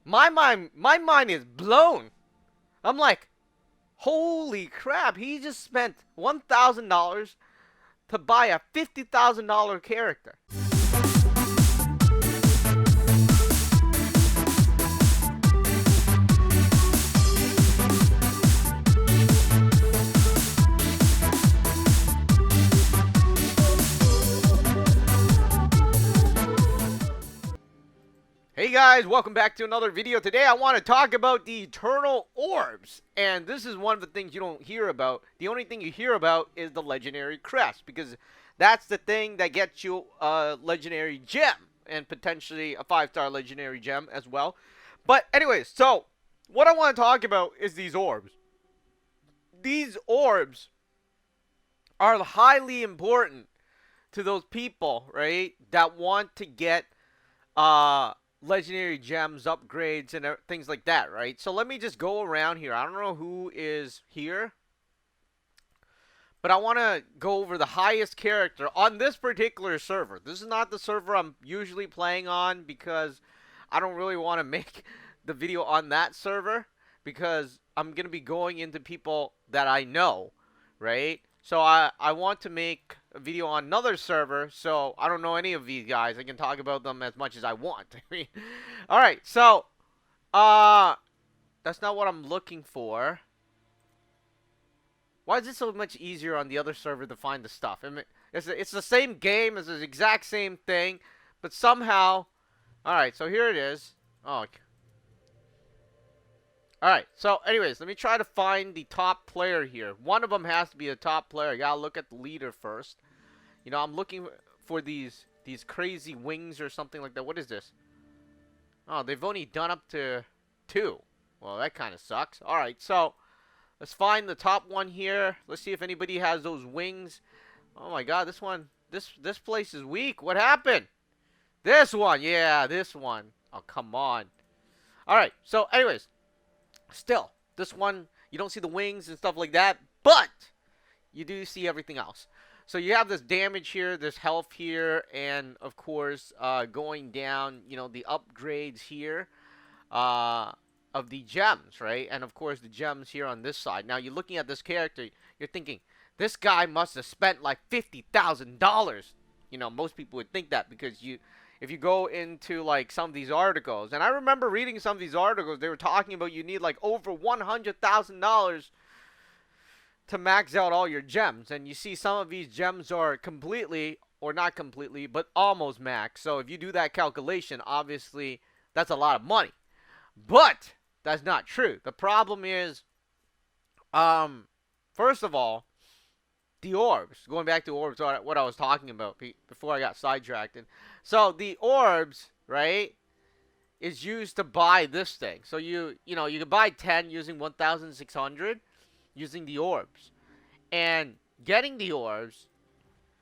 My mind is blown. I'm like, holy crap! He just spent $1,000 to buy a $50,000 character. Hey guys, welcome back to another video. Today I want to talk about the Eternal Orbs. And this is one of the things you don't hear about. The only thing you hear about is the Legendary Crest, because that's the thing that gets you a Legendary Gem, and potentially a 5-star Legendary Gem as well. But anyways, so what I want to talk about is these orbs. These orbs are highly important to those people, right, that want to get legendary gems, upgrades, and things like that, right? So let me just go around here. I don't know who is here, but I want to go over the highest character on this particular server. This is not the server I'm usually playing on, because I don't really want to make the video on that server, because I'm going to be going into people that I know, right? So I want to make a video on another server, so I don't know any of these guys. I can talk about them as much as I want. I mean, all right, so that's not what I'm looking for. Why is it so much easier on the other server to find the stuff? I mean, it's the same game, it's the exact same thing, but somehow. All right, so here it is. Oh, okay. Alright, so anyways, let me try to find the top player here. One of them has to be a top player. You gotta look at the leader first. You know, I'm looking for these crazy wings or something like that. What is this? Oh, they've only done up to 2. Well, that kind of sucks. Alright, so let's find the top one here. Let's see if anybody has those wings. Oh my god, this place is weak. What happened? This one, yeah, this one. Oh, come on. Alright, so anyways. Still, this one, you don't see the wings and stuff like that, but you do see everything else. So you have this damage here, this health here, and of course, going down, you know, the upgrades here of the gems, right? And of course, the gems here on this side. Now, you're looking at this character, you're thinking, this guy must have spent like $50,000. You know, most people would think that, because if you go into like some of these articles, and I remember reading some of these articles, they were talking about you need like over $100,000 to max out all your gems. And you see some of these gems are completely, or not completely, but almost max. So if you do that calculation, obviously that's a lot of money. But that's not true. The problem is, first of all, the orbs. Going back to orbs, what I was talking about before I got sidetracked. So the orbs, right, is used to buy this thing. So you can buy 10 using 1,600 using the orbs. And getting the orbs,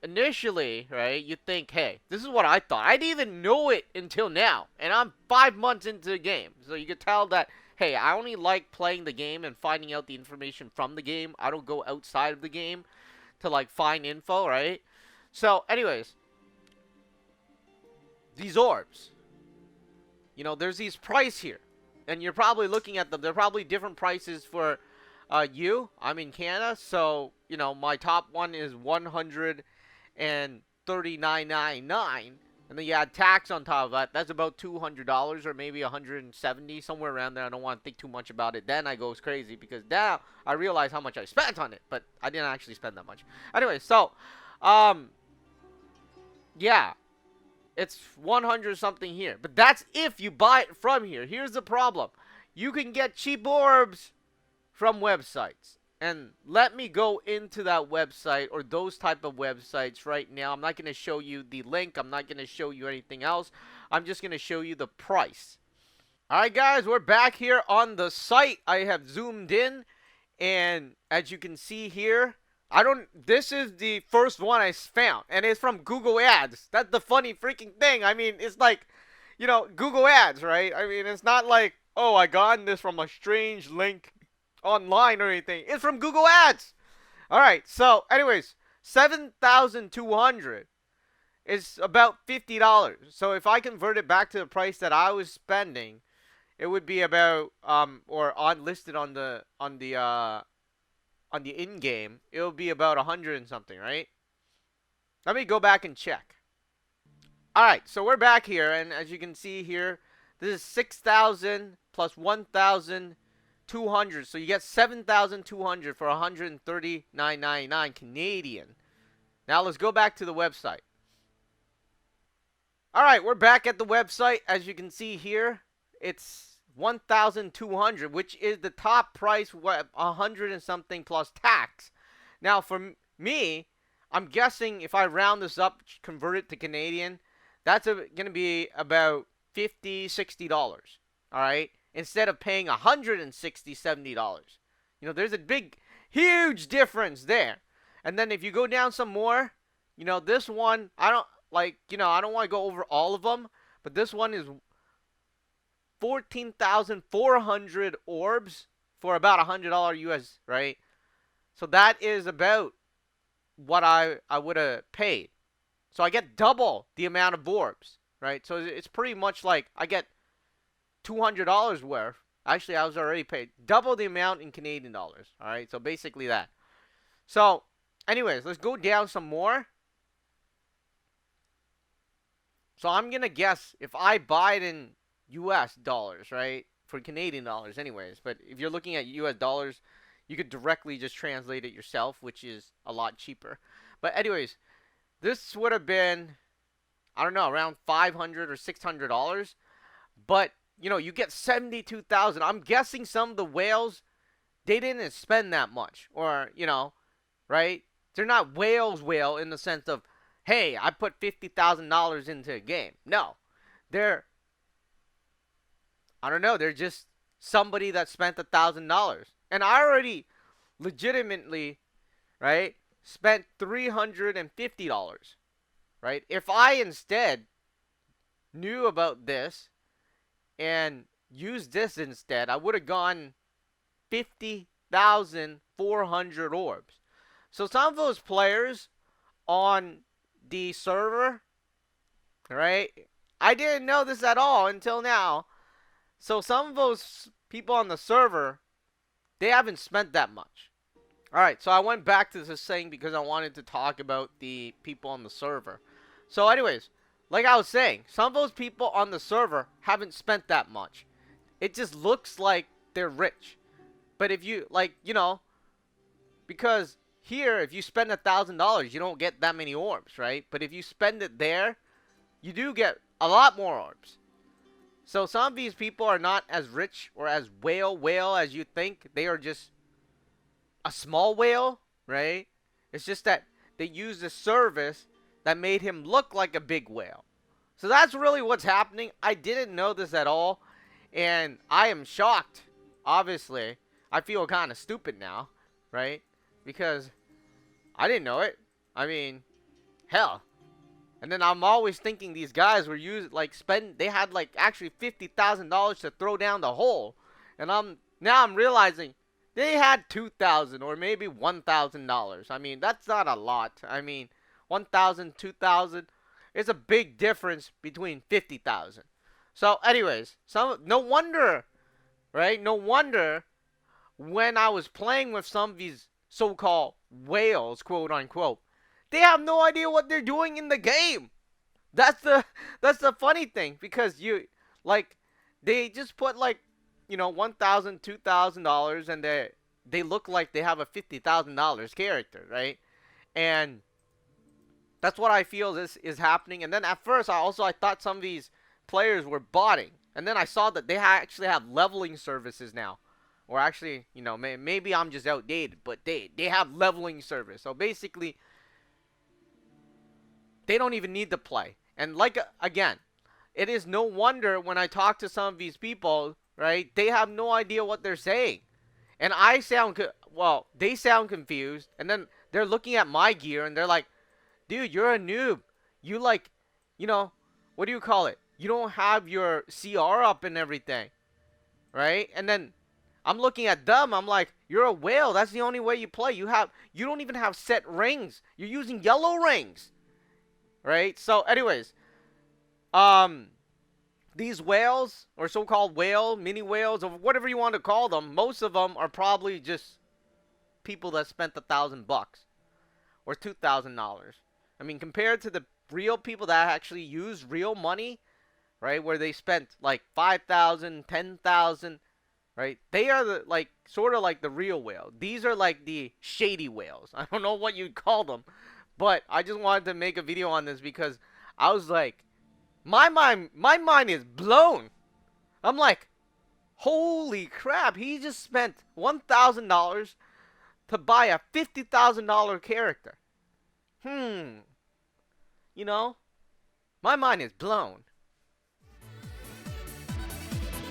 initially, right, you think, hey, this is what I thought. I didn't even know it until now. And I'm 5 months into the game. So you could tell that, hey, I only like playing the game and finding out the information from the game. I don't go outside of the game to like find info, right? So anyways, these orbs, you know, there's these price here, and you're probably looking at them. They're probably different prices for I'm in Canada, so you know, my top one is $139.99, and then you add tax on top of that. That's about $200 or maybe $170, somewhere around there. I don't want to think too much about it. Then I goes crazy, because now I realize how much I spent on it, but I didn't actually spend that much. Anyway, so yeah, it's 100 something here, but that's if you buy it from here. Here's the problem: you can get cheap orbs from websites. And let me go into that website, or those type of websites, right now. I'm not going to show you the link. I'm not going to show you anything else. I'm just going to show you the price. Alright guys, we're back here on the site. I have zoomed in, and as you can see here, this is the first one I found, and it's from Google Ads. That's the funny freaking thing. I mean, it's like, you know, Google Ads, right? I mean, it's not like, oh, I got this from a strange link online or anything. It's from Google Ads. All right, so anyways, 7,200 is about $50. So if I convert it back to the price that I was spending, it would be about or on listed on the in game, it'll be about 100 and something, right? Let me go back and check. All right, so we're back here, and as you can see here, this is 6,000 plus 1,200, so you get 7,200 for 139.99 Canadian. Now let's go back to the website. All right, we're back at the website. As you can see here, it's 1,200, which is the top price, 100 and something plus tax. Now, for me, I'm guessing if I round this up, convert it to Canadian, that's going to be about $50, $60. All right, instead of paying $160, $70. There's a big, huge difference there. And then if you go down some more, this one, I don't want to go over all of them, but this one is 14,400 orbs for about $100 US, right? So that is about what I would have paid. So I get double the amount of orbs, right? So it's pretty much like I get $200 worth. Actually, I was already paid double the amount in Canadian dollars. All right, so basically that. So, anyways, let's go down some more. So I'm gonna guess if I buy it in US dollars, right? For Canadian dollars, anyways. But if you're looking at US dollars, you could directly just translate it yourself, which is a lot cheaper. But anyways, this would have been, I don't know, around $500 or $600. But you get 72,000. I'm guessing some of the whales, they didn't spend that much, or right? They're not whale in the sense of, hey, I put $50,000 into a game. No, I don't know. They're just somebody that spent $1,000, and I already legitimately, right, spent $350, right? If I instead knew about this and used this instead, I would have gone 50,400 orbs. So some of those players on the server, right? I didn't know this at all until now. So some of those people on the server, they haven't spent that much. Alright, so I went back to this thing because I wanted to talk about the people on the server. So anyways, like I was saying, some of those people on the server haven't spent that much. It just looks like they're rich. But if you, because here, if you spend $1,000, you don't get that many orbs, right? But if you spend it there, you do get a lot more orbs. So some of these people are not as rich or as whale as you think. They are just a small whale, right? It's just that they used a service that made him look like a big whale. So that's really what's happening. I didn't know this at all, and I am shocked. Obviously, I feel kind of stupid now, right? Because I didn't know it. I mean, hell. And then I'm always thinking these guys were they had actually $50,000 to throw down the hole. And now I'm realizing they had $2,000 or maybe $1,000. I mean, that's not a lot. I mean, 1,000, 2,000. It's a big difference between 50,000. So anyways, no wonder, right? No wonder when I was playing with some of these so-called whales, quote unquote, they have no idea what they're doing in the game. That's the funny thing, because they just put $1,000, $2,000, and they look like they have a $50,000 character, right? And that's what I feel this is happening. And then at first I thought some of these players were botting, and then I saw that they actually have leveling services now. Or actually, maybe I'm just outdated, but they have leveling service. So basically, they don't even need to play. And again, it is no wonder when I talk to some of these people, right? They have no idea what they're saying. And they sound confused. And then they're looking at my gear and they're like, dude, you're a noob. You what do you call it? You don't have your CR up and everything, right? And then I'm looking at them. I'm like, you're a whale. That's the only way you play. You don't even have set rings. You're using yellow rings, right? So, anyways, these whales, or so-called whale, mini whales, or whatever you want to call them, most of them are probably just people that spent $1,000 or $2,000. I mean, compared to the real people that actually use real money, right, where they spent like 5,000, 10,000, right? They are the like sort of like the real whale. These are like the shady whales. I don't know what you'd call them, but I just wanted to make a video on this because I was like, my mind is blown. I'm like, holy crap! He just spent $1,000 to buy a $50,000 character. You know, my mind is blown.